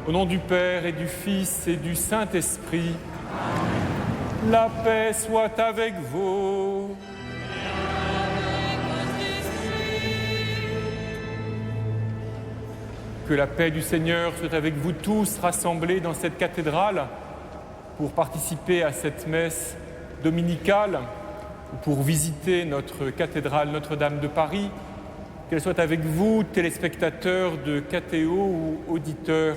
Au nom du Père et du Fils et du Saint-Esprit, la paix soit avec vous. Que la paix du Seigneur soit avec vous tous rassemblés dans cette cathédrale pour participer à cette messe dominicale ou pour visiter notre cathédrale Notre-Dame de Paris. Qu'elle soit avec vous, téléspectateurs de KTO ou auditeurs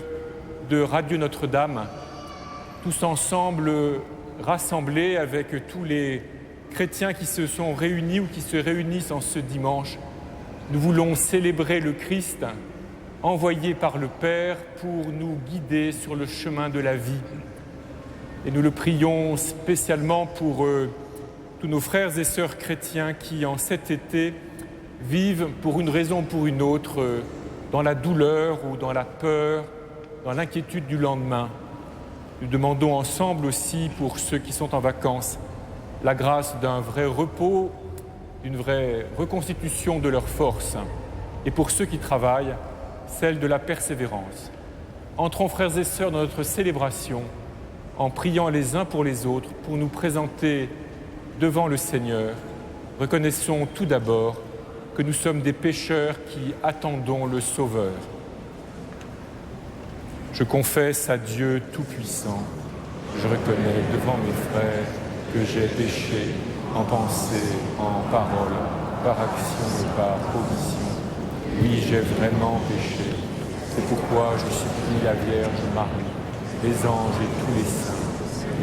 de Radio Notre-Dame, tous ensemble rassemblés avec tous les chrétiens qui se sont réunis ou qui se réunissent en ce dimanche. Nous voulons célébrer le Christ envoyé par le Père pour nous guider sur le chemin de la vie. Et nous le prions spécialement pour tous nos frères et sœurs chrétiens qui, en cet été, vivent pour une raison ou pour une autre dans la douleur ou dans la peur, dans l'inquiétude du lendemain. Nous demandons ensemble aussi pour ceux qui sont en vacances la grâce d'un vrai repos, d'une vraie reconstitution de leurs forces. Et pour ceux qui travaillent, celle de la persévérance. Entrons, frères et sœurs, dans notre célébration en priant les uns pour les autres pour nous présenter devant le Seigneur. Reconnaissons tout d'abord que nous sommes des pécheurs qui attendons le Sauveur. Je confesse à Dieu Tout-Puissant, je reconnais devant mes frères que j'ai péché en pensée, en parole, par action et par omission. Oui, j'ai vraiment péché. C'est pourquoi je supplie la Vierge Marie, les anges et tous les saints,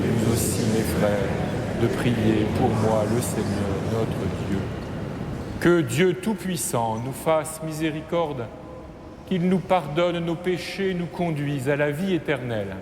et vous aussi mes frères, de prier pour moi le Seigneur, notre Dieu. Que Dieu Tout-Puissant nous fasse miséricorde, qu'il nous pardonne nos péchés et nous conduise à la vie éternelle.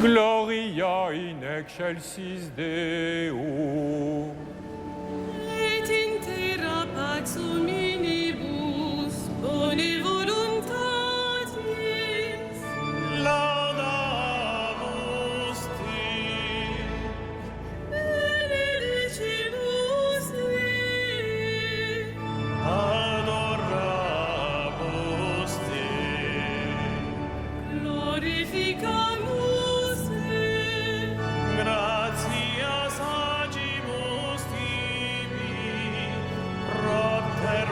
Gloria in excelsis Deo. Et in terra pax hominibus bone voluntatis. Laudamus te. Benedicimus te. Adoramus te. Glorificamus te. Gratias agimus tibi, propter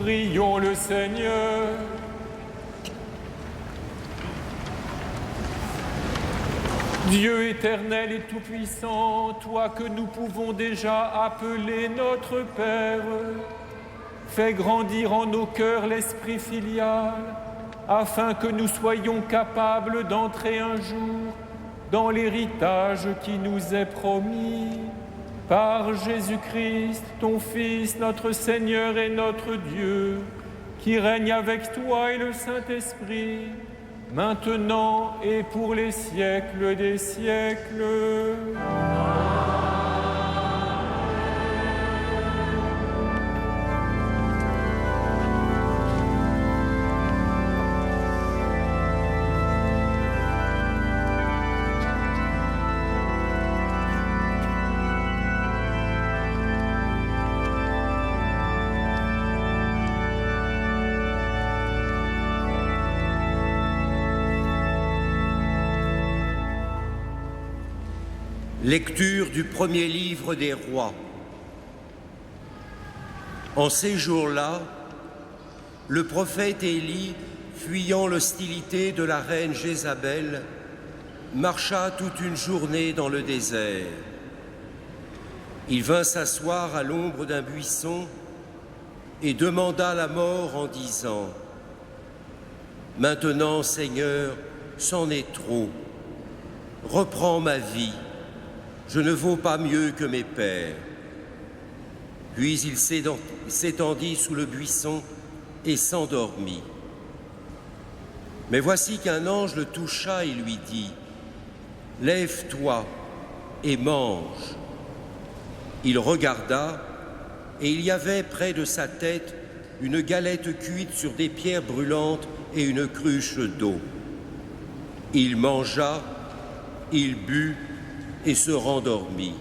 Prions le Seigneur. Dieu éternel et tout-puissant, toi que nous pouvons déjà appeler notre Père, fais grandir en nos cœurs l'esprit filial, afin que nous soyons capables d'entrer un jour dans l'héritage qui nous est promis. Par Jésus-Christ, ton Fils, notre Seigneur et notre Dieu, qui règne avec toi et le Saint-Esprit, maintenant et pour les siècles des siècles. Lecture du premier livre des rois. En ces jours-là, le prophète Élie, fuyant l'hostilité de la reine Jézabel, marcha toute une journée dans le désert. Il vint s'asseoir à l'ombre d'un buisson et demanda la mort en disant : « Maintenant, Seigneur, c'en est trop. Reprends ma vie. Je ne vaux pas mieux que mes pères. » Puis il s'étendit sous le buisson et s'endormit. Mais voici qu'un ange le toucha et lui dit : « Lève-toi et mange. » Il regarda, et il y avait près de sa tête une galette cuite sur des pierres brûlantes et une cruche d'eau. Il mangea, il but, et se rendormit.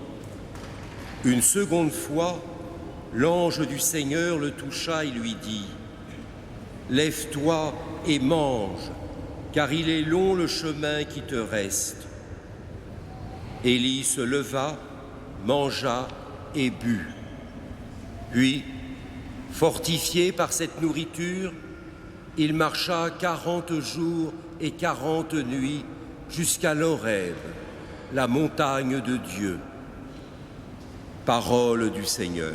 Une seconde fois, l'ange du Seigneur le toucha et lui dit : « Lève-toi et mange, car il est long le chemin qui te reste. » Élie se leva, mangea et but. Puis, fortifié par cette nourriture, il marcha 40 jours et 40 nuits jusqu'à l'Horeb, la montagne de Dieu. Parole du Seigneur.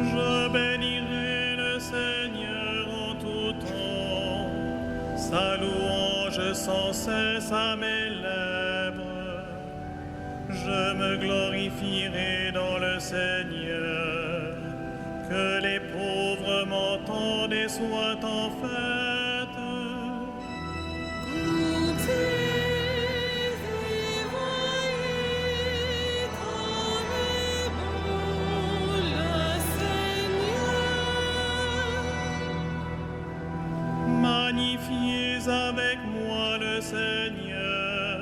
Je bénirai le Seigneur en tout temps, sa louange sans cesse à mes lèvres. Je me glorifierai dans le Seigneur, que les pauvres m'entendent et soient en fête. Magnifiez avec moi le Seigneur,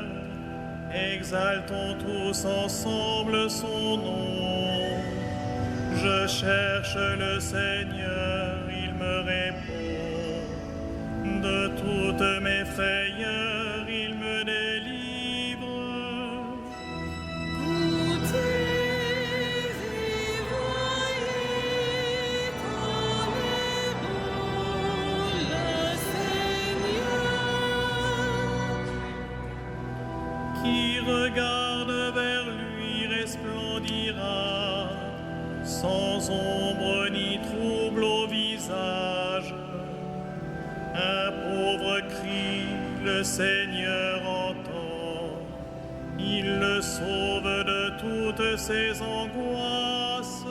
exaltons tous ensemble son nom. Je cherche le Seigneur, il me répond. De toutes mes frayeurs, il me délivre. Qui regarde vers lui resplendira, sans ombre ni trouble au visage. Un pauvre cri, le Seigneur entend, il le sauve de toutes ses angoisses.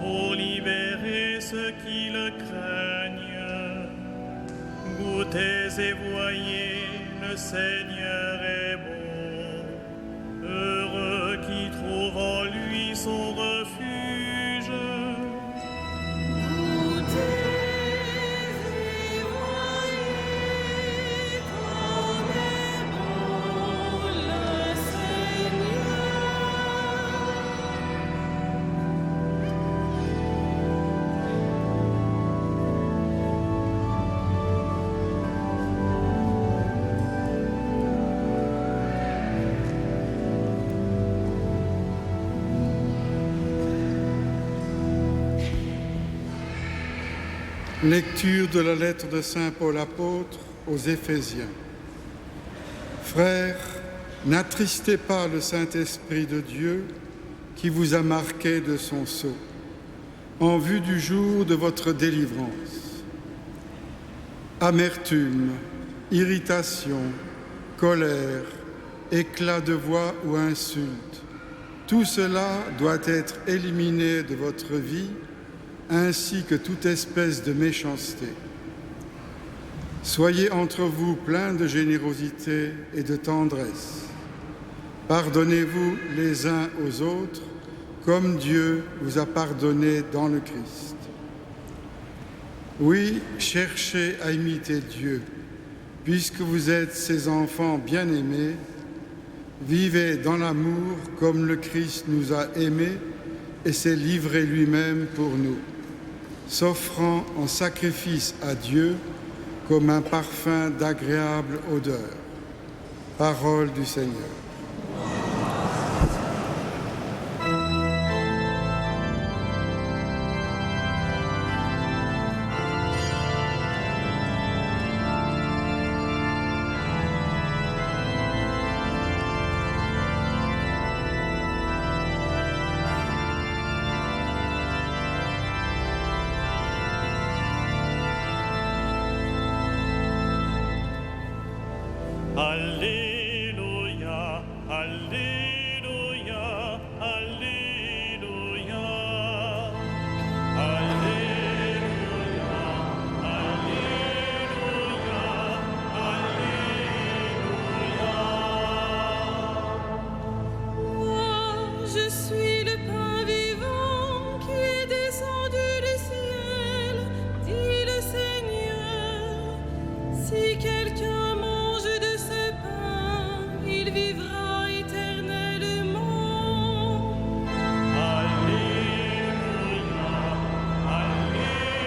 pour libérer ceux qui le craignent. Goûtez et voyez, le Seigneur est bon. Heureux qui trouve en lui son refuge. Lecture de la lettre de Saint Paul apôtre aux Éphésiens. Frères, n'attristez pas le Saint-Esprit de Dieu qui vous a marqué de son sceau, en vue du jour de votre délivrance. Amertume, irritation, colère, éclat de voix ou insulte, tout cela doit être éliminé de votre vie, ainsi que toute espèce de méchanceté. Soyez entre vous pleins de générosité et de tendresse. Pardonnez-vous les uns aux autres, comme Dieu vous a pardonné dans le Christ. Oui, cherchez à imiter Dieu, puisque vous êtes ses enfants bien-aimés. Vivez dans l'amour comme le Christ nous a aimés et s'est livré lui-même pour nous, s'offrant en sacrifice à Dieu comme un parfum d'agréable odeur. Parole du Seigneur. Alléluia, Alléluia, Alléluia. Alléluia, Alléluia, Alléluia. Moi, je suis le pain vivant qui est descendu du ciel, dit le Seigneur. Si quelqu'un mange de ce pain, il vivra éternellement. Alléluia, Alléluia,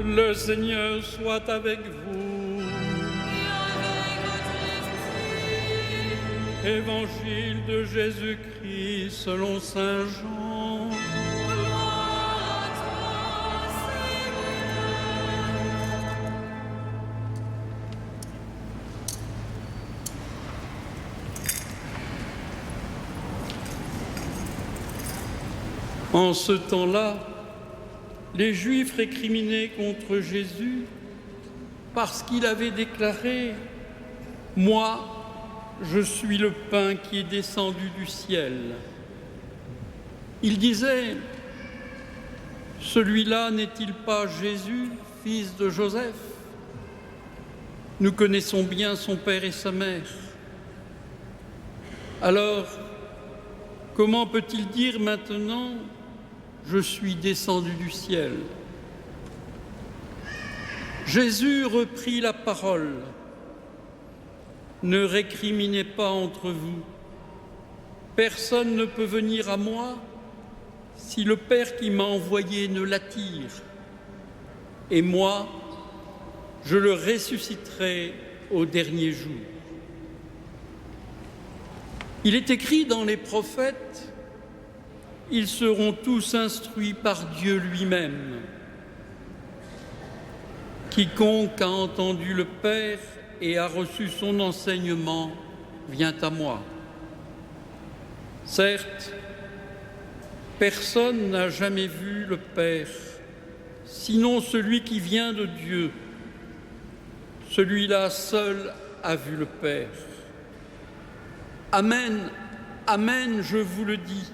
Le Seigneur soit avec vous. Et avec votre esprit, Évangile de Jésus-Christ selon Saint Jean. gloire à toi, Seigneur. En ce temps-là, les Juifs récriminaient contre Jésus parce qu'il avait déclaré « Moi, je suis le pain qui est descendu du ciel ». Il disait « Celui-là n'est-il pas Jésus, fils de Joseph ? Nous connaissons bien son père et sa mère. Alors, comment peut-il dire maintenant « Je suis descendu du ciel ». Jésus reprit la parole. Ne récriminez pas entre vous. Personne ne peut venir à moi si le Père qui m'a envoyé ne l'attire. Et moi, je le ressusciterai au dernier jour. Il est écrit dans les prophètes, ils seront tous instruits par Dieu lui-même. Quiconque a entendu le Père et a reçu son enseignement vient à moi. Certes, personne n'a jamais vu le Père, sinon celui qui vient de Dieu. Celui-là seul a vu le Père. Amen, amen, je vous le dis.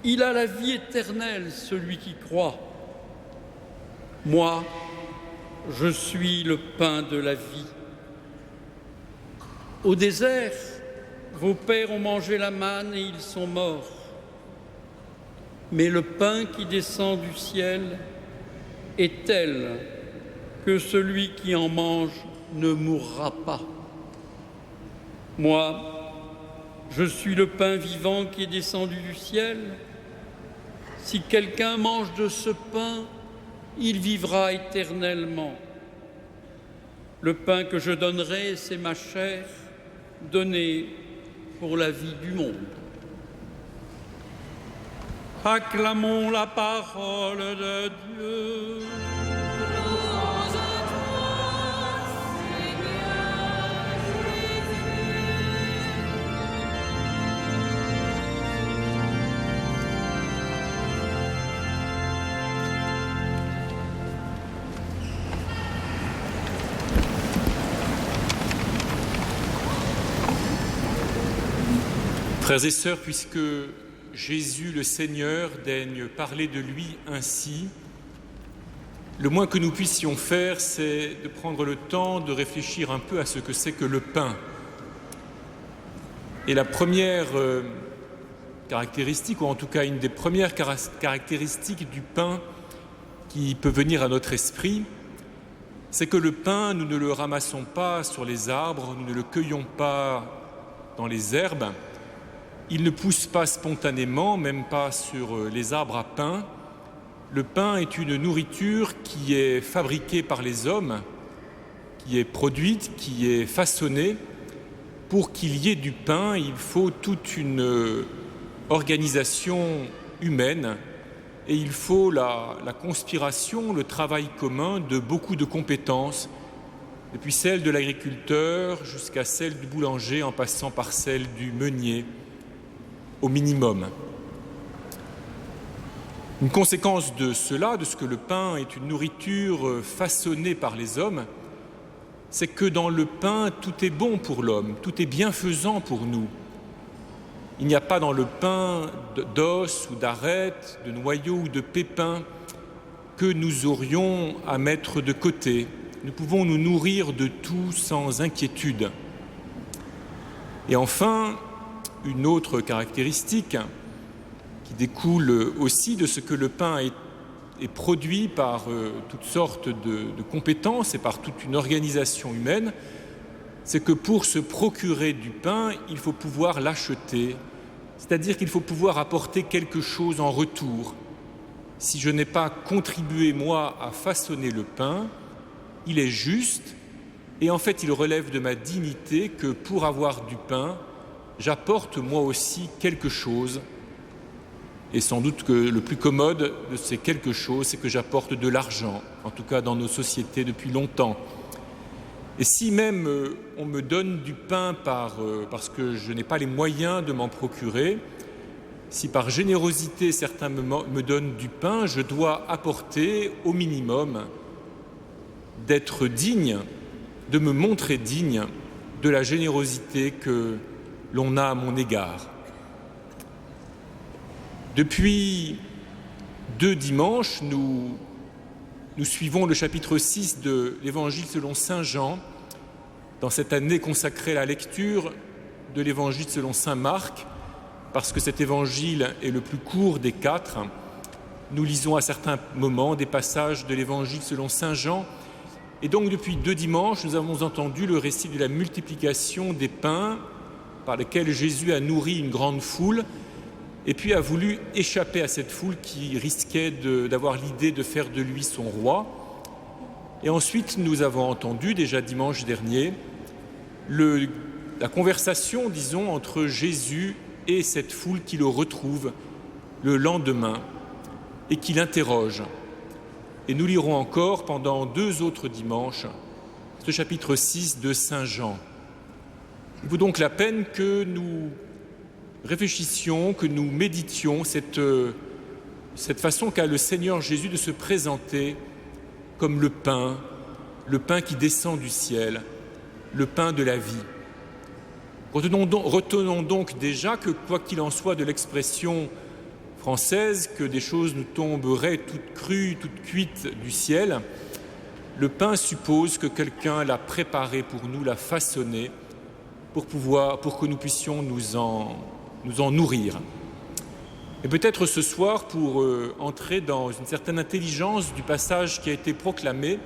Il a la vie éternelle, celui qui croit. Moi, je suis le pain de la vie. Au désert, vos pères ont mangé la manne et ils sont morts. Mais le pain qui descend du ciel est tel que celui qui en mange ne mourra pas. Moi, je suis le pain vivant qui est descendu du ciel. Si quelqu'un mange de ce pain, il vivra éternellement. Le pain que je donnerai, c'est ma chair, donnée pour la vie du monde. Acclamons la parole de Dieu. Louange à toi, Seigneur Jésus. Frères et sœurs, puisque Jésus le Seigneur daigne parler de lui ainsi, le moins que nous puissions faire, c'est de prendre le temps de réfléchir un peu à ce que c'est que le pain. Et la première caractéristique, ou en tout cas une des premières caractéristiques du pain qui peut venir à notre esprit, c'est que le pain, nous ne le ramassons pas sur les arbres, nous ne le cueillons pas dans les herbes. Il ne pousse pas spontanément, même pas sur les arbres à pain. Le pain est une nourriture qui est fabriquée par les hommes, qui est produite, qui est façonnée. Pour qu'il y ait du pain, il faut toute une organisation humaine et il faut la conspiration, le travail commun de beaucoup de compétences, depuis celle de l'agriculteur jusqu'à celle du boulanger, en passant par celle du meunier, au minimum. Une conséquence de cela, de ce que le pain est une nourriture façonnée par les hommes, c'est que dans le pain, tout est bon pour l'homme, tout est bienfaisant pour nous. Il n'y a pas dans le pain d'os ou d'arêtes, de noyaux ou de pépins que nous aurions à mettre de côté. Nous pouvons nous nourrir de tout sans inquiétude. Et enfin, une autre caractéristique qui découle aussi de ce que le pain est produit par toutes sortes de compétences et par toute une organisation humaine, c'est que pour se procurer du pain, il faut pouvoir l'acheter, c'est-à-dire qu'il faut pouvoir apporter quelque chose en retour. Si je n'ai pas contribué, moi, à façonner le pain, il est juste, et en fait il relève de ma dignité que pour avoir du pain, j'apporte moi aussi quelque chose. Et sans doute que le plus commode de ces quelque chose, c'est que j'apporte de l'argent, en tout cas dans nos sociétés depuis longtemps. Et si même on me donne du pain parce que je n'ai pas les moyens de m'en procurer, si par générosité certains me donnent du pain, je dois apporter au minimum d'être digne, de me montrer digne de la générosité que l'on a à mon égard. Depuis 2 dimanches, nous suivons le chapitre 6 de l'Évangile selon saint Jean, dans cette année consacrée à la lecture de l'Évangile selon saint Marc, parce que cet Évangile est le plus court des 4. Nous lisons à certains moments des passages de l'Évangile selon saint Jean, et donc depuis 2 dimanches, nous avons entendu le récit de la multiplication des pains par lesquels Jésus a nourri une grande foule, et puis a voulu échapper à cette foule qui risquait d'avoir l'idée de faire de lui son roi. Et ensuite, nous avons entendu, déjà dimanche dernier, la conversation, disons, entre Jésus et cette foule qui le retrouve le lendemain et qui l'interroge. Et nous lirons encore pendant 2 autres dimanches ce chapitre 6 de Saint Jean. Il vaut donc la peine que nous réfléchissions, que nous méditions cette façon qu'a le Seigneur Jésus de se présenter comme le pain qui descend du ciel, le pain de la vie. Retenons donc déjà que, quoi qu'il en soit de l'expression française, que des choses nous tomberaient toutes crues, toutes cuites du ciel, le pain suppose que quelqu'un l'a préparé pour nous, l'a façonné, pour que nous puissions nous en nourrir. Et peut-être ce soir, pour entrer dans une certaine intelligence du passage qui a été proclamé,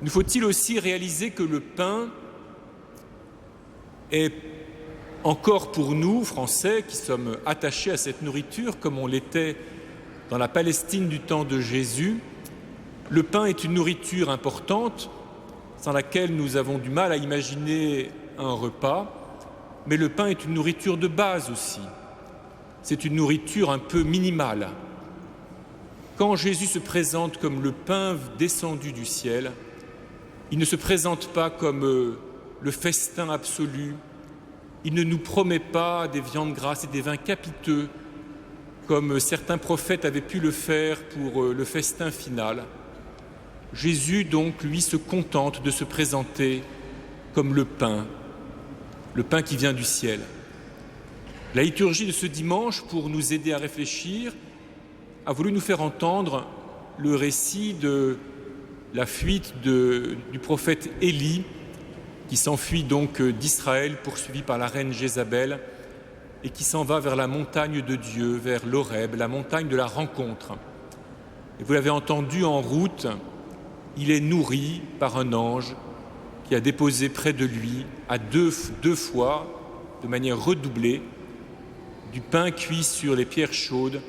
nous faut-il aussi réaliser que le pain est encore pour nous, Français, qui sommes attachés à cette nourriture, comme on l'était dans la Palestine du temps de Jésus, le pain est une nourriture importante, sans laquelle nous avons du mal à imaginer un repas, mais le pain est une nourriture de base aussi. C'est une nourriture un peu minimale. Quand Jésus se présente comme le pain descendu du ciel, il ne se présente pas comme le festin absolu. Il ne nous promet pas des viandes grasses et des vins capiteux, comme certains prophètes avaient pu le faire pour le festin final. Jésus, donc, lui, se contente de se présenter comme le pain qui vient du ciel. La liturgie de ce dimanche, pour nous aider à réfléchir, a voulu nous faire entendre le récit de la fuite du prophète Élie, qui s'enfuit donc d'Israël, poursuivi par la reine Jézabel, et qui s'en va vers la montagne de Dieu, vers l'Horeb, la montagne de la rencontre. Et vous l'avez entendu en route, il est nourri par un ange qui a déposé près de lui, à deux fois, de manière redoublée, du pain cuit sur les pierres chaudes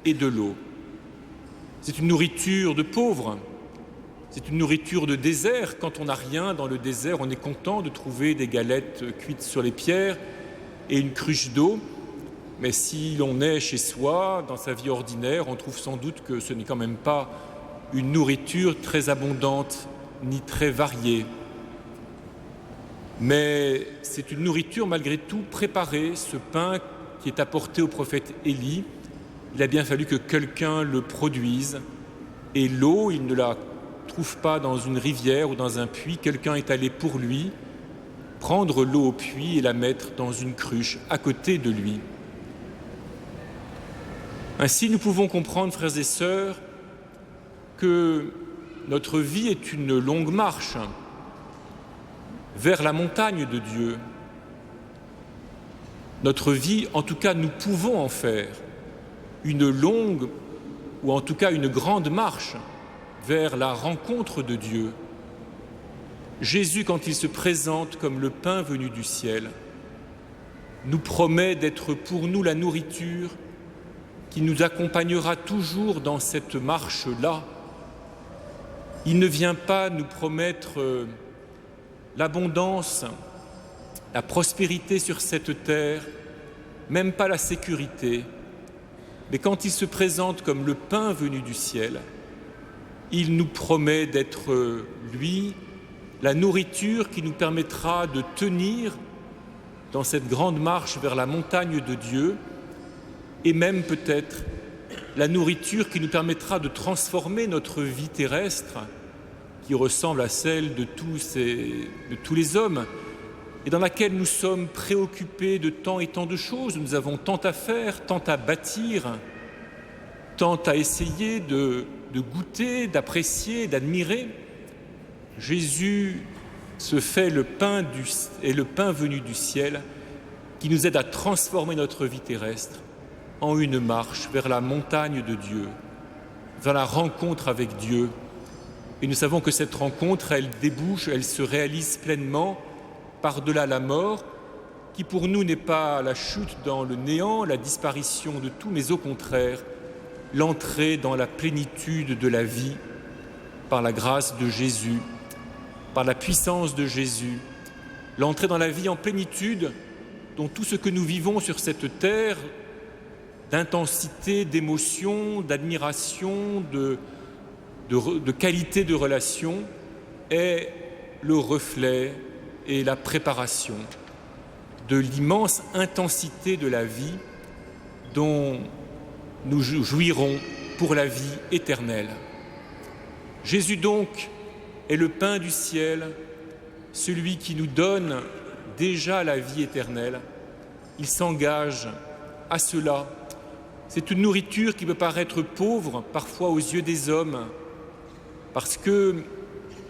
et de l'eau. C'est une nourriture de pauvres, c'est une nourriture de désert. Quand on n'a rien dans le désert, on est content de trouver des galettes cuites sur les pierres et une cruche d'eau. Mais si l'on est chez soi, dans sa vie ordinaire, on trouve sans doute que ce n'est quand même pas une nourriture très abondante ni très variée. Mais c'est une nourriture malgré tout préparée, ce pain qui est apporté au prophète Élie. Il a bien fallu que quelqu'un le produise. Et l'eau, il ne la trouve pas dans une rivière ou dans un puits. Quelqu'un est allé pour lui prendre l'eau au puits et la mettre dans une cruche à côté de lui. Ainsi, nous pouvons comprendre, frères et sœurs, que notre vie est une longue marche vers la montagne de Dieu. Notre vie, en tout cas, nous pouvons en faire une longue, ou en tout cas une grande marche vers la rencontre de Dieu. Jésus, quand il se présente comme le pain venu du ciel, nous promet d'être pour nous la nourriture qui nous accompagnera toujours dans cette marche-là. Il ne vient pas nous promettre l'abondance, la prospérité sur cette terre, même pas la sécurité. Mais quand il se présente comme le pain venu du ciel, il nous promet d'être, lui, la nourriture qui nous permettra de tenir dans cette grande marche vers la montagne de Dieu, et même peut-être la nourriture qui nous permettra de transformer notre vie terrestre, qui ressemble à celle de tous les hommes, et dans laquelle nous sommes préoccupés de tant et tant de choses. Nous avons tant à faire, tant à bâtir, tant à essayer de goûter, d'apprécier, d'admirer. Jésus se fait le pain venu du ciel qui nous aide à transformer notre vie terrestre en une marche vers la montagne de Dieu, vers la rencontre avec Dieu. Et nous savons que cette rencontre, elle débouche, elle se réalise pleinement par-delà la mort, qui pour nous n'est pas la chute dans le néant, la disparition de tout, mais au contraire, l'entrée dans la plénitude de la vie, par la grâce de Jésus, par la puissance de Jésus, l'entrée dans la vie en plénitude dont tout ce que nous vivons sur cette terre, d'intensité, d'émotion, d'admiration, de qualité de relation, est le reflet et la préparation de l'immense intensité de la vie dont nous jouirons pour la vie éternelle. Jésus donc est le pain du ciel, celui qui nous donne déjà la vie éternelle. Il s'engage à cela. C'est une nourriture qui peut paraître pauvre parfois aux yeux des hommes, parce qu'il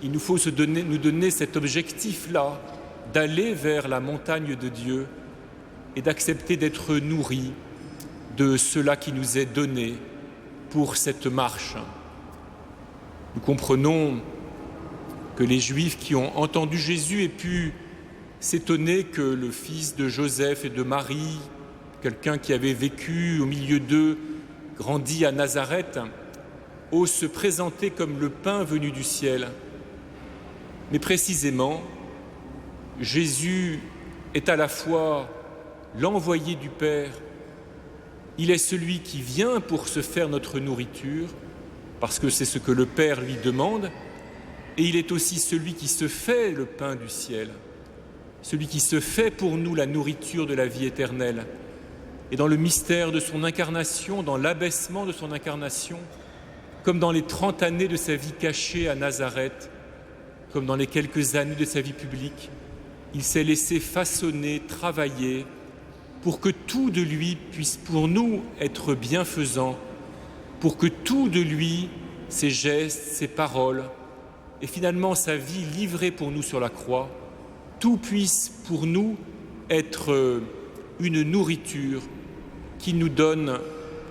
nous faut nous donner cet objectif-là, d'aller vers la montagne de Dieu et d'accepter d'être nourris de cela qui nous est donné pour cette marche. Nous comprenons que les Juifs qui ont entendu Jésus aient pu s'étonner que le fils de Joseph et de Marie, quelqu'un qui avait vécu au milieu d'eux, grandi à Nazareth, ose se présenter comme le pain venu du ciel. Mais précisément, Jésus est à la fois l'envoyé du Père, il est celui qui vient pour se faire notre nourriture, parce que c'est ce que le Père lui demande, et il est aussi celui qui se fait le pain du ciel, celui qui se fait pour nous la nourriture de la vie éternelle. Et dans le mystère de son incarnation, dans l'abaissement de son incarnation, comme dans les 30 années de sa vie cachée à Nazareth, comme dans les quelques années de sa vie publique, il s'est laissé façonner, travailler, pour que tout de lui puisse pour nous être bienfaisant, pour que tout de lui, ses gestes, ses paroles, et finalement sa vie livrée pour nous sur la croix, tout puisse pour nous être une nourriture qui nous donne,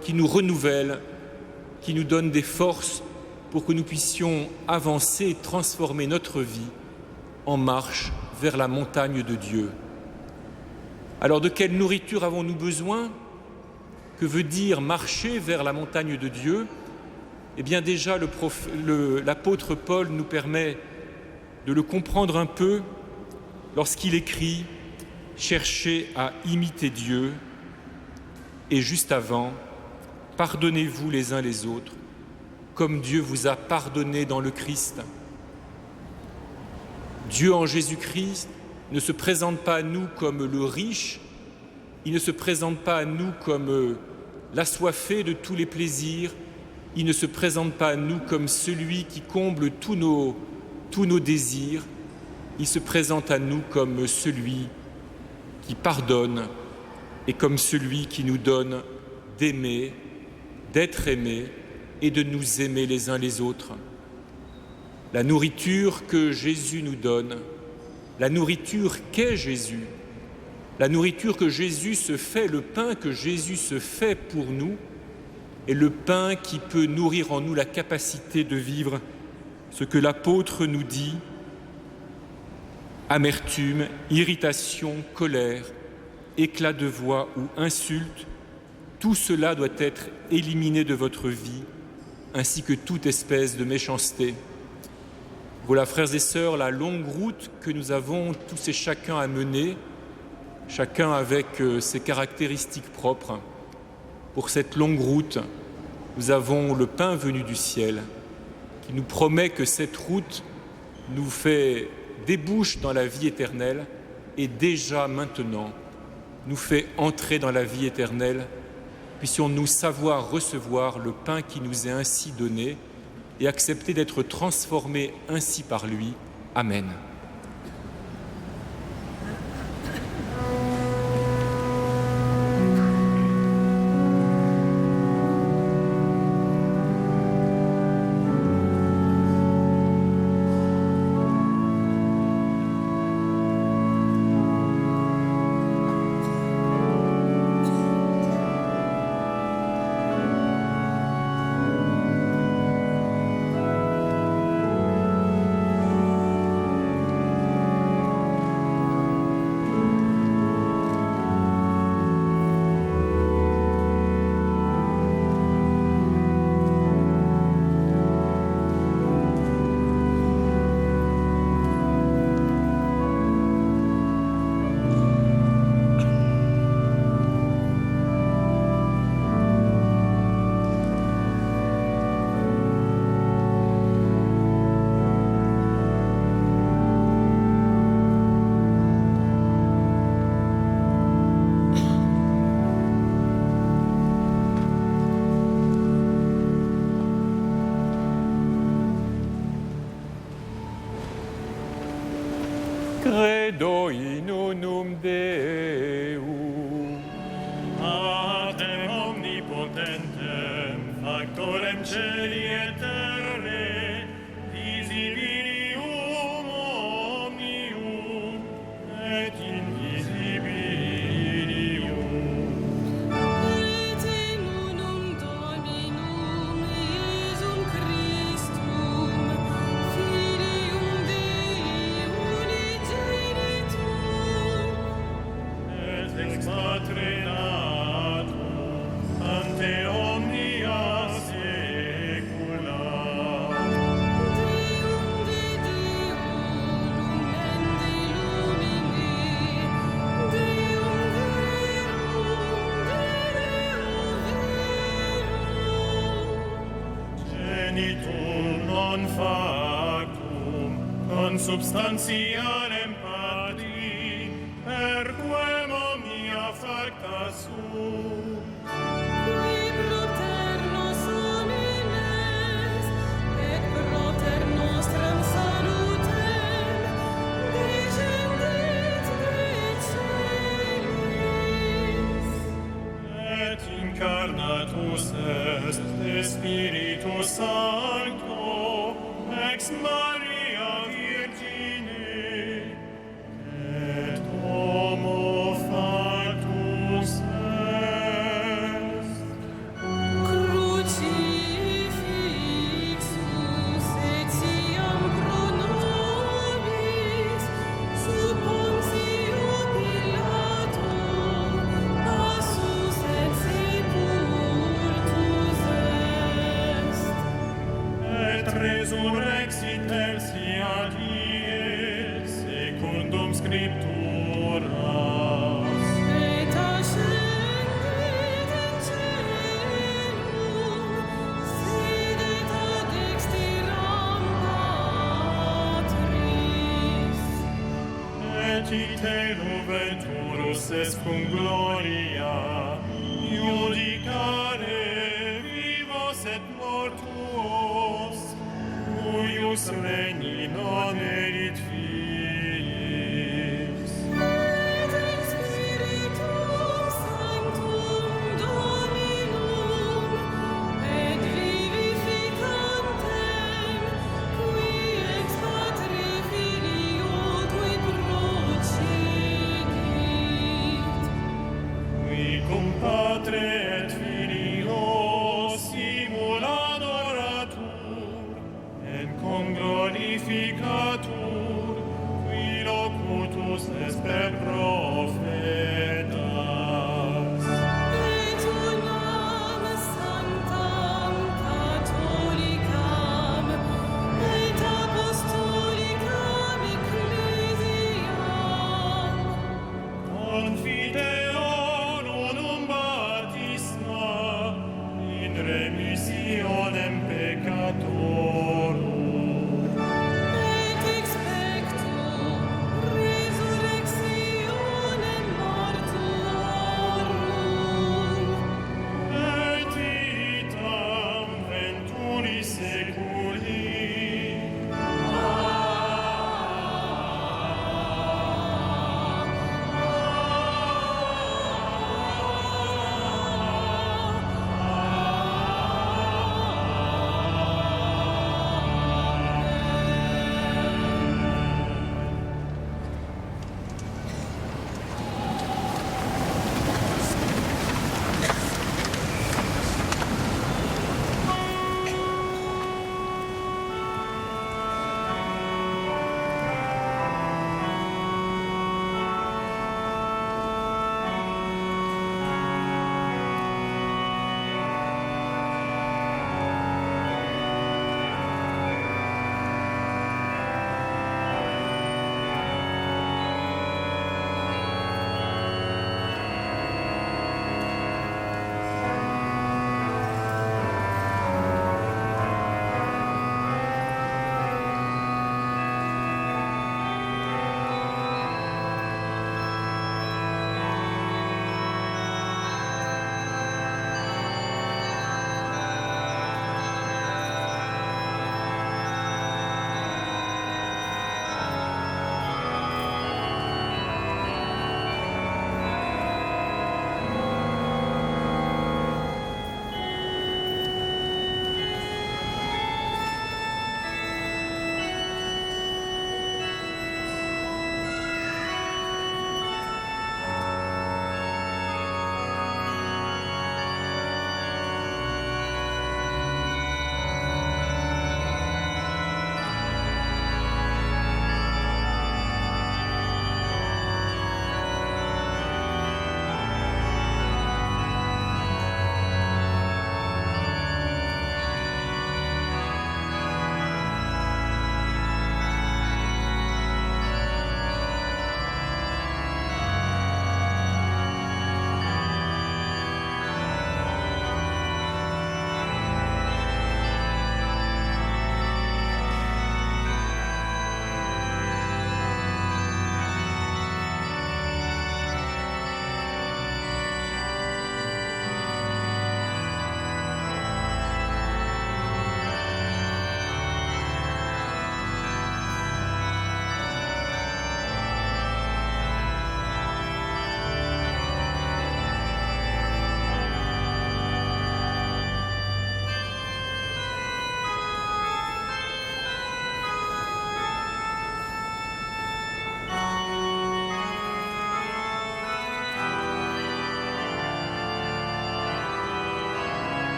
qui nous renouvelle, qui nous donne des forces pour que nous puissions avancer et transformer notre vie en marche vers la montagne de Dieu. Alors de quelle nourriture avons-nous besoin? Que veut dire marcher vers la montagne de Dieu? Eh bien déjà, l'apôtre Paul nous permet de le comprendre un peu lorsqu'il écrit « Cherchez à imiter Dieu » et juste avant « Pardonnez-vous les uns les autres, comme Dieu vous a pardonné dans le Christ ». Dieu en Jésus-Christ ne se présente pas à nous comme le riche, il ne se présente pas à nous comme l'assoiffé de tous les plaisirs, il ne se présente pas à nous comme celui qui comble tous nos désirs, il se présente à nous comme celui qui pardonne et comme celui qui nous donne d'aimer, d'être aimé et de nous aimer les uns les autres. La nourriture que Jésus nous donne, la nourriture qu'est Jésus, la nourriture que Jésus se fait, le pain que Jésus se fait pour nous, est le pain qui peut nourrir en nous la capacité de vivre ce que l'apôtre nous dit: amertume, irritation, colère, éclat de voix ou insulte, tout cela doit être éliminé de votre vie, ainsi que toute espèce de méchanceté. Voilà, frères et sœurs, la longue route que nous avons tous et chacun à mener, chacun avec ses caractéristiques propres. Pour cette longue route, nous avons le pain venu du ciel qui nous promet que cette route nous fait débouche dans la vie éternelle et déjà maintenant nous fait entrer dans la vie éternelle. Puissions-nous savoir recevoir le pain qui nous est ainsi donné et accepter d'être transformés ainsi par lui. Amen. Credo in unum Deum. Patrem omnipotentem, factorem celi et terrae, visibilium omnium et invisibilium. Et in unum Dominum Iesum Christum, Filium Dei unigenitum, Et ex patre natum, ante omnia saecula. Deum de Deum, lumen de lumine, Deum verum de Deo verum. Genitum non factum, consubstantialem Patri, perquem omnia facta sum. Qui propter nos homines, et propter nostram salutem, descendit de celis. Et incarnatus est de Spiritus Sancto ex Maria Virgine, et homo factus est. Crucifixus etiam pro nobis, sub Pontio Pilato, passus et sepultus est. Et resurrexit tertia die, secundum Scripturas. Et ascendit in caelum, sedet ad dexteram Patris. Et ite venturus est cum gloria, judicare vivos et mortuos, cuius regni non erit filis. Et in Spiritum Sanctum Dominum, et vivificantem, qui ex Patre Filio qui procedit. Qui cum Patre et Filio simul adoratur, et cum glorificatur, qui locutus est per profetas. Et unam sanctam catholicam, et apostolicam ecclesiam, Confiteor unum baptisma in remissionem peccatorum. et expecto resurrectionem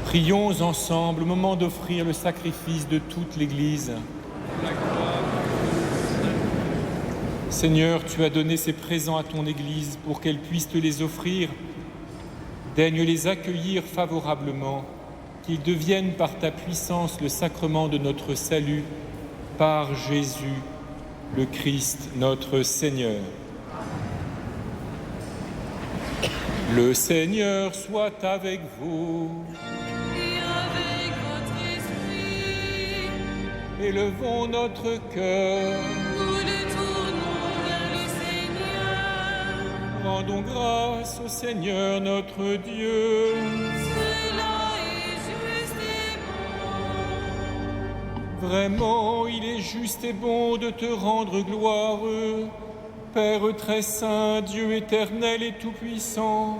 Prions ensemble au moment d'offrir le sacrifice de toute l'Église. Seigneur, tu as donné ces présents à ton Église pour qu'elle puisse te les offrir. Daigne les accueillir favorablement, qu'ils deviennent par ta puissance le sacrement de notre salut, par Jésus, le Christ, notre Seigneur. Le Seigneur soit avec vous. Et avec votre esprit, Élevons notre cœur. nous le tournons vers le Seigneur. Rendons grâce au Seigneur notre Dieu. Cela est juste et bon. Vraiment, il est juste et bon de te rendre gloire, Père très saint, Dieu éternel et tout-puissant,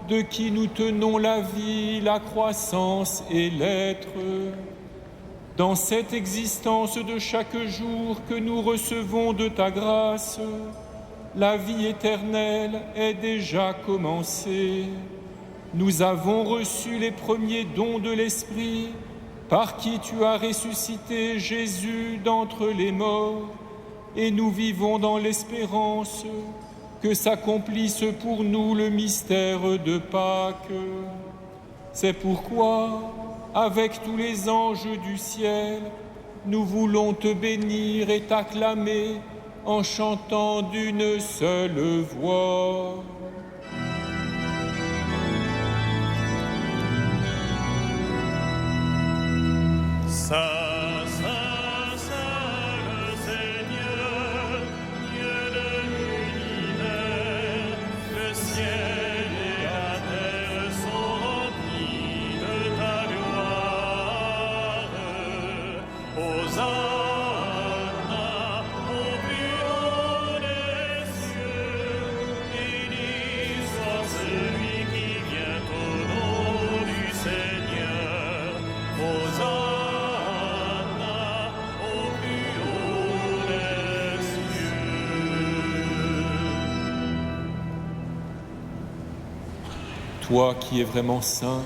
de qui nous tenons la vie, la croissance et l'être. Dans cette existence de chaque jour que nous recevons de ta grâce, la vie éternelle est déjà commencée. Nous avons reçu les premiers dons de l'Esprit, par qui tu as ressuscité Jésus d'entre les morts, et nous vivons dans l'espérance que s'accomplisse pour nous le mystère de Pâques. C'est pourquoi, avec tous les anges du ciel, nous voulons te bénir et t'acclamer en chantant d'une seule voix. Saint, Saint, Saint, le Seigneur, Dieu de l'univers, le ciel et la terre sont remplis de ta gloire. Hosanna au plus haut des cieux, béni soit celui qui vient au nom du Seigneur. Hosanna au plus haut des cieux. Toi qui es vraiment saint,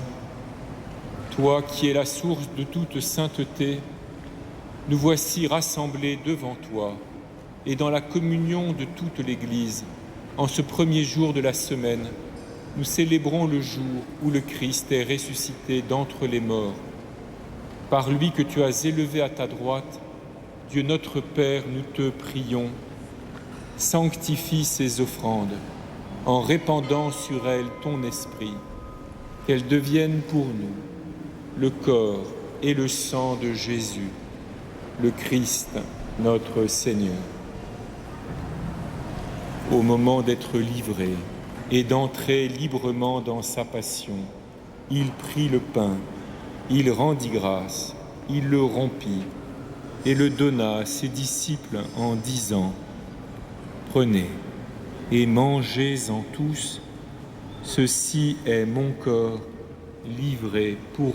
toi qui es la source de toute sainteté, nous voici rassemblés devant toi et dans la communion de toute l'Église. En ce premier jour de la semaine, nous célébrons le jour où le Christ est ressuscité d'entre les morts. Par lui que tu as élevé à ta droite, Dieu notre Père, nous te prions, sanctifie ces offrandes en répandant sur elles ton esprit, qu'elles deviennent pour nous le corps et le sang de Jésus, le Christ, notre Seigneur. Au moment d'être livré et d'entrer librement dans sa passion, il prit le pain, il rendit grâce, il le rompit et le donna à ses disciples en disant : Prenez et mangez-en tous, ceci est mon corps livré pour vous.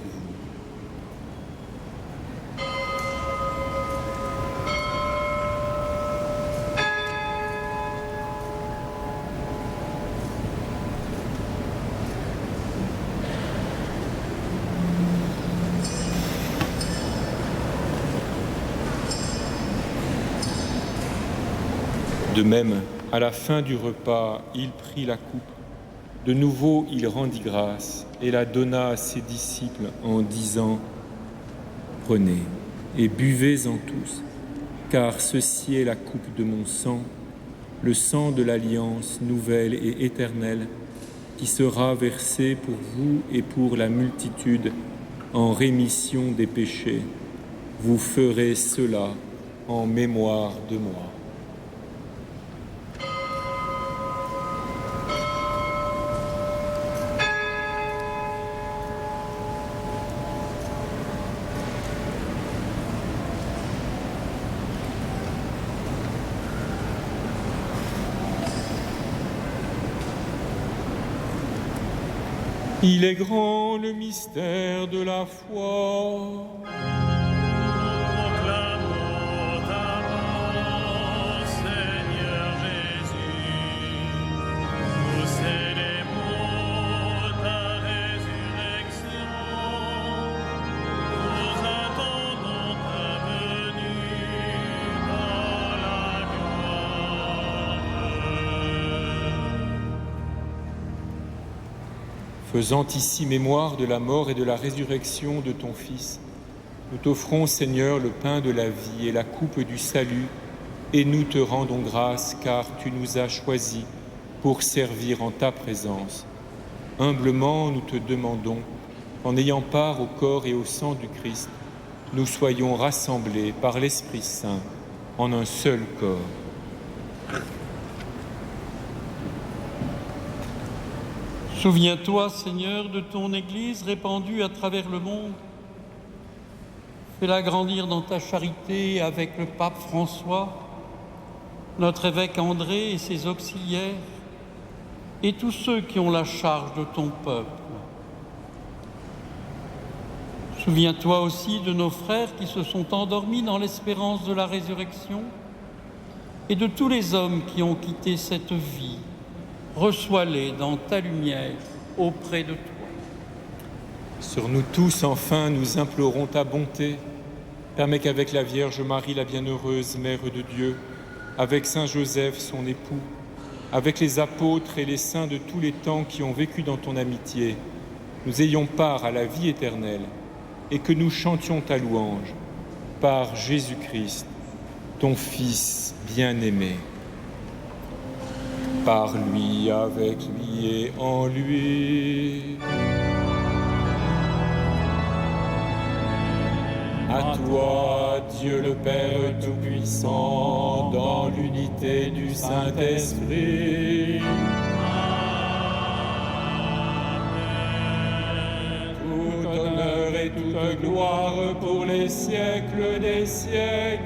De même, à la fin du repas, il prit la coupe. De nouveau, il rendit grâce et la donna à ses disciples en disant : Prenez et buvez-en tous, car ceci est la coupe de mon sang, le sang de l'alliance nouvelle et éternelle, qui sera versé pour vous et pour la multitude en rémission des péchés. Vous ferez cela en mémoire de moi. Il est grand le mystère de la foi. Proclamons ta mort, Seigneur Jésus. Nous célébrons ta résurrection. Faisant ici mémoire de la mort et de la résurrection de ton Fils, nous t'offrons, Seigneur, le pain de la vie et la coupe du salut, et nous te rendons grâce, car tu nous as choisis pour servir en ta présence. Humblement, nous te demandons, en ayant part au corps et au sang du Christ, nous soyons rassemblés par l'Esprit Saint en un seul corps. Souviens-toi, Seigneur, de ton Église répandue à travers le monde. Fais-la grandir dans ta charité avec le pape François, notre évêque André et ses auxiliaires, et tous ceux qui ont la charge de ton peuple. Souviens-toi aussi de nos frères qui se sont endormis dans l'espérance de la résurrection et de tous les hommes qui ont quitté cette vie. Reçois-les dans ta lumière auprès de toi. Sur nous tous, enfin, nous implorons ta bonté. Permets qu'avec la Vierge Marie, la bienheureuse Mère de Dieu, avec Saint Joseph, son époux, avec les apôtres et les saints de tous les temps qui ont vécu dans ton amitié, nous ayons part à la vie éternelle et que nous chantions ta louange par Jésus-Christ, ton Fils bien-aimé. Par lui, avec lui et en lui. À toi, Dieu le Père Tout-Puissant, dans l'unité du Saint-Esprit. Tout honneur et toute gloire pour les siècles des siècles.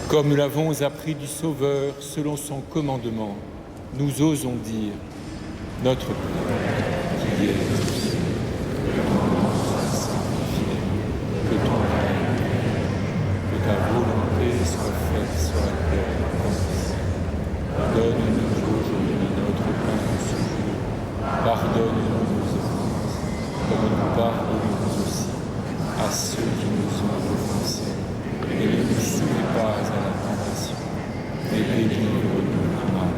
Comme nous l'avons appris du Sauveur selon son commandement, nous osons dire « Notre Père, qui est aux cieux, que ton nom soit sanctifié, que ton règne vienne, que ta volonté soit faite sur la terre comme au ciel. Donne-nous aujourd'hui notre pain de ce jour. Pardonne-nous nos offenses, comme nous pardonnons aussi à ceux qui nous ont offensés. Et ne nous soumets pas à la tentation, mais délivre-nous du mal.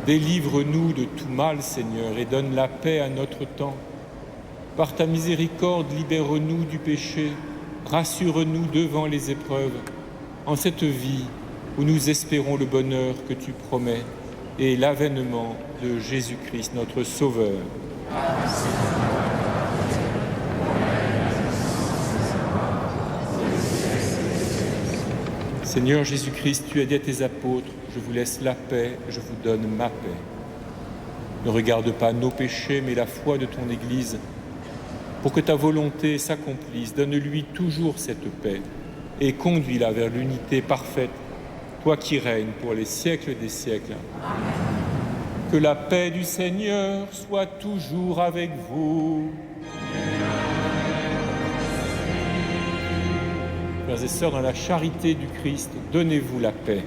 Délivre-nous de tout mal, Seigneur, et donne la paix à notre temps. Par ta miséricorde, libère-nous du péché, rassure-nous devant les épreuves, en cette vie où nous espérons le bonheur que tu promets et l'avènement de Jésus-Christ, notre Sauveur. Seigneur Jésus-Christ, tu as dit à tes apôtres, je vous laisse la paix, je vous donne ma paix. Ne regarde pas nos péchés, mais la foi de ton Église. Pour que ta volonté s'accomplisse, donne-lui toujours cette paix et conduis-la vers l'unité parfaite, toi qui règnes pour les siècles des siècles. Que la paix du Seigneur soit toujours avec vous. Frères et sœurs, dans la charité du Christ, donnez-vous la paix.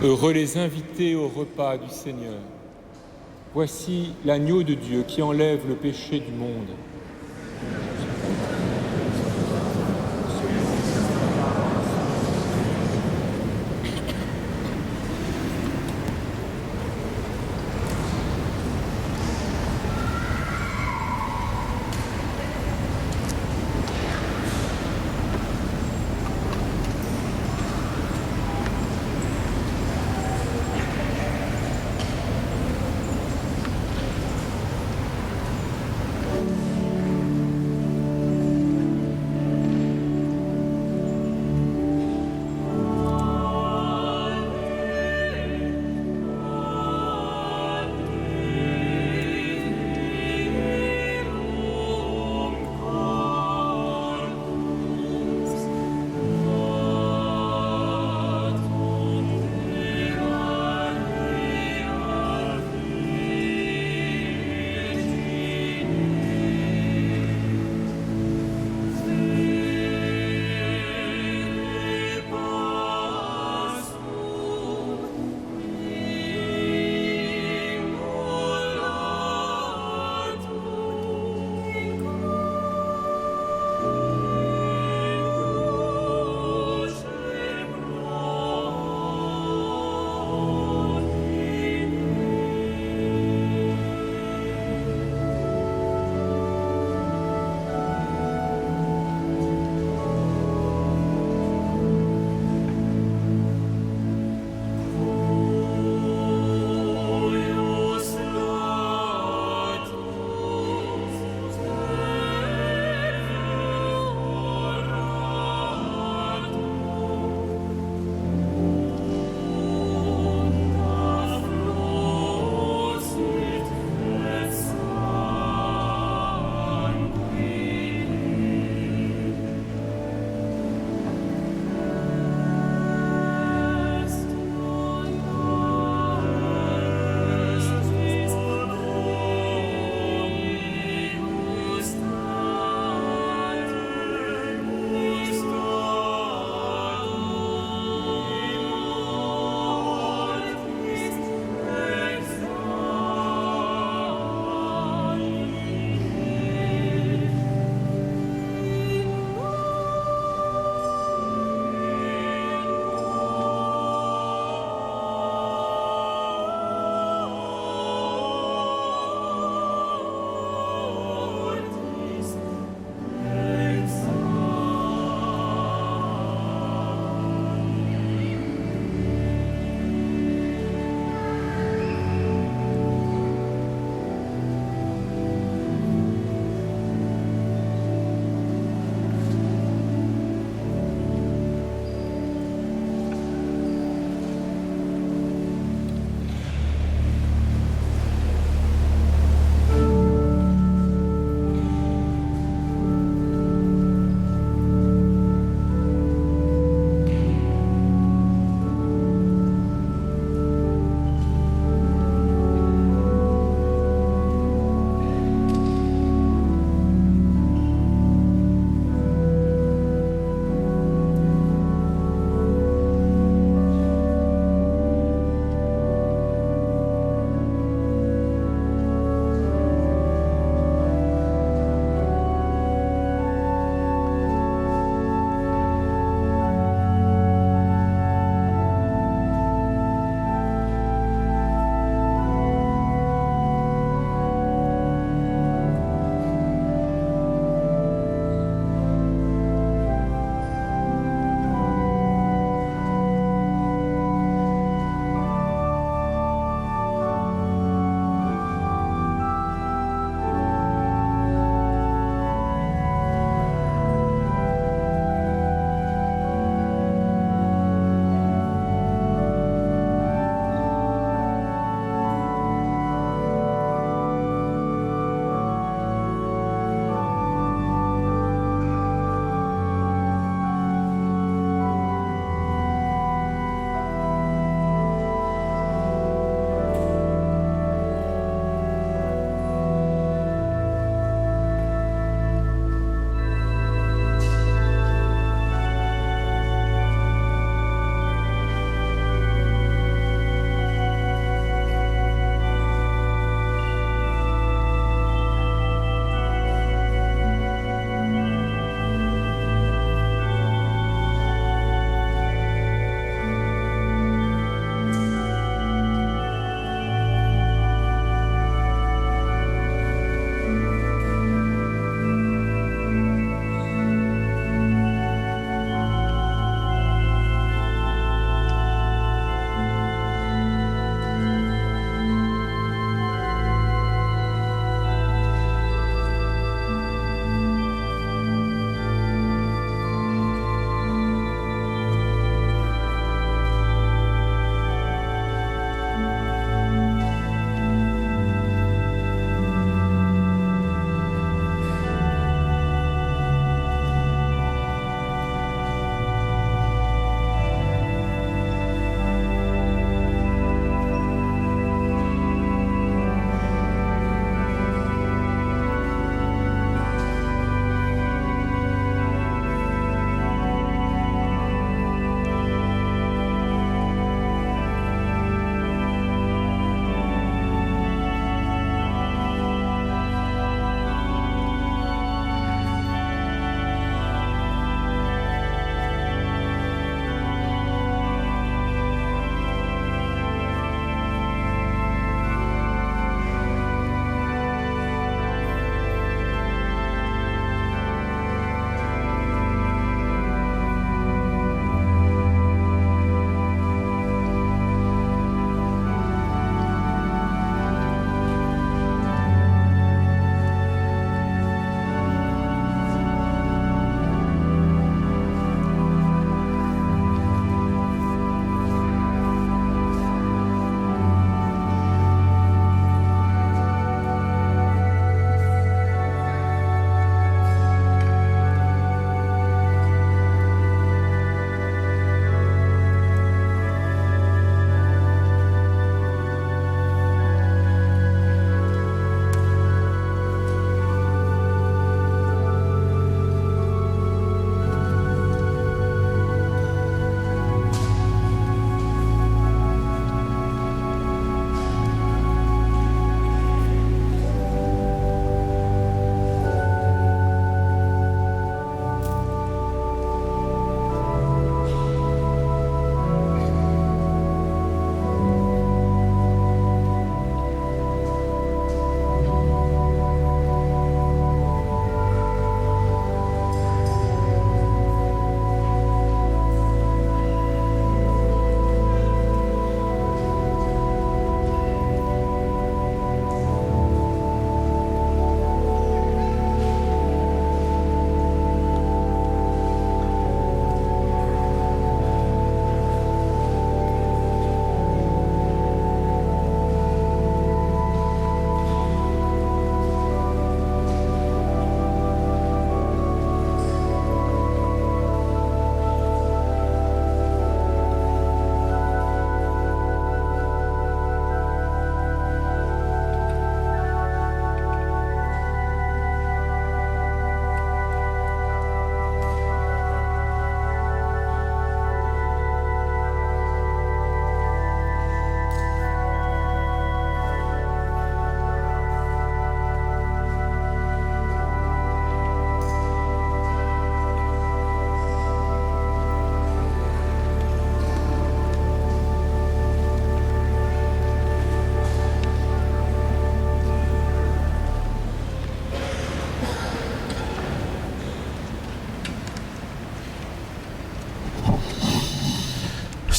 Heureux les invités au repas du Seigneur. Voici l'agneau de Dieu qui enlève le péché du monde.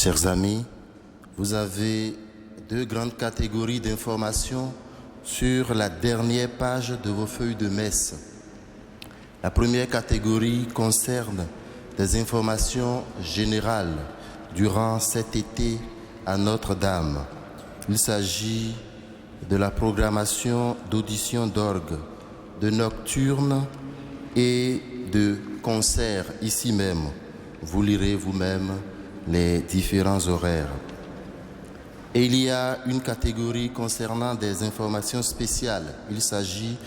Chers amis, vous avez deux grandes catégories d'informations sur la dernière page de vos feuilles de messe. La première catégorie concerne des informations générales durant cet été à Notre-Dame. Il s'agit de la programmation d'auditions d'orgue, de nocturnes et de concerts ici même. Vous lirez vous-même les différents horaires. Et il y a une catégorie concernant des informations spéciales. Il s'agit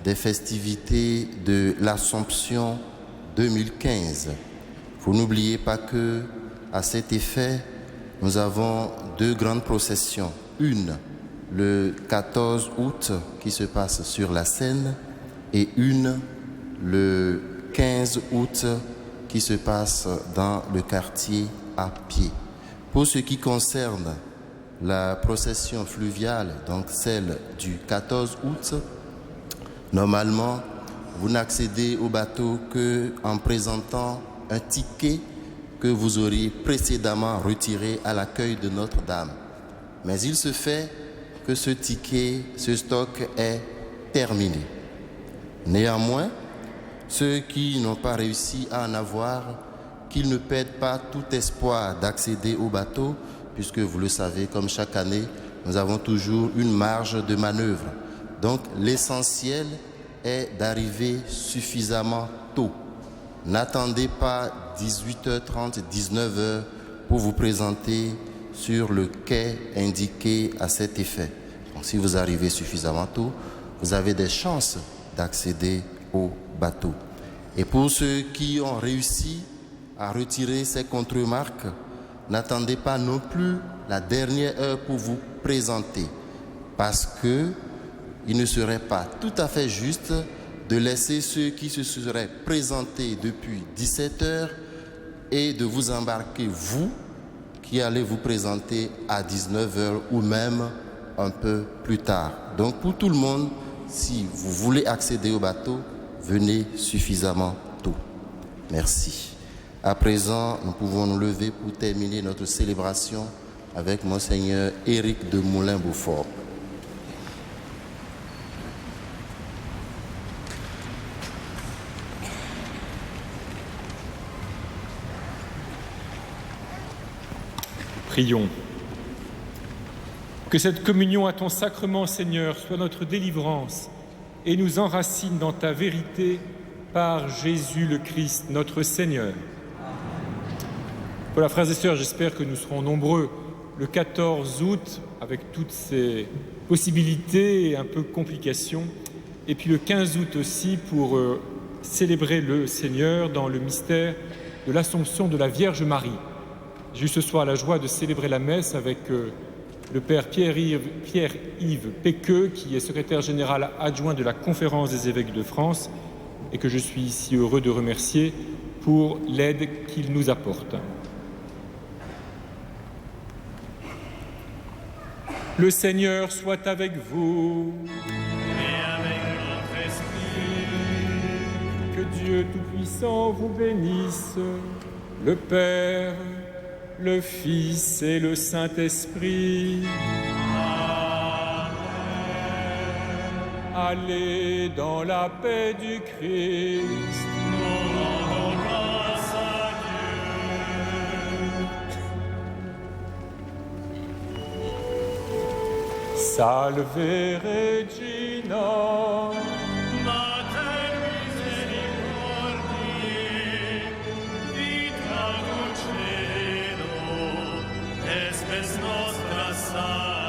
des festivités de l'Assomption 2015. Vous n'oubliez pas que, à cet effet, nous avons deux grandes processions. Une, le 14 août, qui se passe sur la Seine, et une, le 15 août, qui se passe dans le quartier à pied. Pour ce qui concerne la procession fluviale, donc celle du 14 août, normalement, vous n'accédez au bateau qu'en présentant un ticket que vous auriez précédemment retiré à l'accueil de Notre-Dame. Mais il se fait que ce ticket, ce stock est terminé. Néanmoins, ceux qui n'ont pas réussi à en avoir, qu'ils ne perdent pas tout espoir d'accéder au bateau, puisque vous le savez, comme chaque année, nous avons toujours une marge de manœuvre. Donc l'essentiel est d'arriver suffisamment tôt. N'attendez pas 18h30, 19h pour vous présenter sur le quai indiqué à cet effet. Donc si vous arrivez suffisamment tôt, vous avez des chances d'accéder au bateau. Et pour ceux qui ont réussi à retirer ces contre-marques, n'attendez pas non plus la dernière heure pour vous présenter, parce que il ne serait pas tout à fait juste de laisser ceux qui se seraient présentés depuis 17h et de vous embarquer, vous, qui allez vous présenter à 19h ou même un peu plus tard. Donc pour tout le monde, si vous voulez accéder au bateau, venez suffisamment tôt. Merci. À présent, nous pouvons nous lever pour terminer notre célébration avec Monseigneur Éric de Moulin-Beaufort. Prions. Que cette communion à ton sacrement, Seigneur, soit notre délivrance et nous enracine dans ta vérité par Jésus le Christ, notre Seigneur. Voilà, frères et sœurs, j'espère que nous serons nombreux le 14 août avec toutes ces possibilités et un peu complications, et puis le 15 août aussi pour célébrer le Seigneur dans le mystère de l'Assomption de la Vierge Marie. J'ai eu ce soir la joie de célébrer la messe avec le Père Pierre-Yves Péqueux, qui est secrétaire général adjoint de la Conférence des évêques de France et que je suis ici heureux de remercier pour l'aide qu'il nous apporte. Le Seigneur soit avec vous. Et avec votre esprit. Que Dieu Tout-Puissant vous bénisse, le Père, le Fils et le Saint-Esprit. Amen. Allez dans la paix du Christ. Nous rendons grâce à Dieu. Salve Regina. Mater misericordiae, vita dulcedo, espes nostra salve.